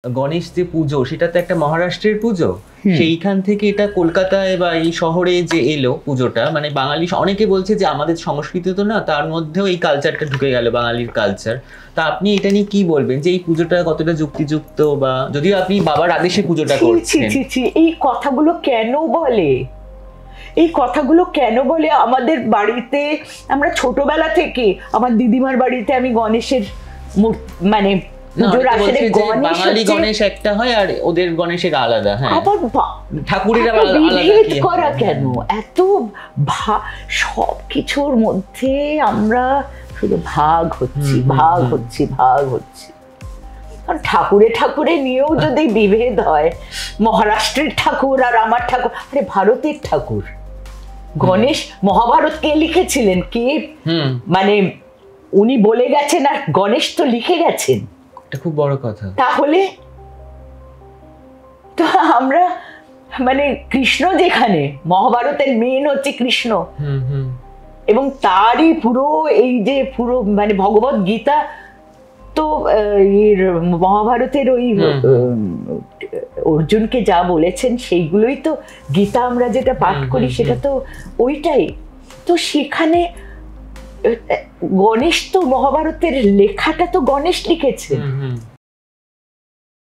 গণেশ যে পুজো, সেটা তো একটা মহারাষ্ট্রের পুজো। সেইখান থেকে এটা কলকাতায় বা এই শহরে যে এলো পুজোটা, মানে বাঙালি অনেকে বলছে যে আমাদের সংস্কৃতি তো না, তার মধ্যেও এই কালচারটা ঢুকে গেল, বাঙালির কালচার। তা আপনি এটা নিয়ে কি বলবেন, যে এই পুজোটা কতটা যুক্তিযুক্ত, বা যদিও আপনি বাবার আদেশে পুজোটা করছেন? এই কথাগুলো কেন বলে, এই কথাগুলো কেন বলে? আমাদের বাড়িতে আমরা ছোটবেলা থেকে, আমার দিদিমার বাড়িতে আমি গণেশের মানে বাঙালি গণেশ একটা হয় আর ওদের গণেশের আলাদা। হ্যাঁ, ঠাকুরের বিভেদ করা কেন? এত সব কিছুর মধ্যে আমরা শুধু ভাগ হচ্ছি। কারণ ঠাকুরে নিয়েও যদি বিভেদ হয়, মহারাষ্ট্রের ঠাকুর আর আমার ঠাকুর, আরে ভারতের ঠাকুর গণেশ। মহাভারত কে লিখেছিলেন? কে মানে উনি বলে গেছেন, আর গণেশ তো লিখে গেছেন। এটা খুব বড় কথা। তাহলে তো আমরা মানে কৃষ্ণ, যেখানে মহাভারতের মেন হচ্ছে কৃষ্ণ, এবং তারই পুরো এই যে পুরো মানে ভগবত গীতা তো মহাভারতের ওই অর্জুনকে যা বলেছেন সেইগুলোই তো গীতা আমরা যেটা পাঠ করি, সেটা তো ওইটাই তো। সেখানে গণেশ তো মহাভারতের লেখাটা তো গণেশ লিখেছে।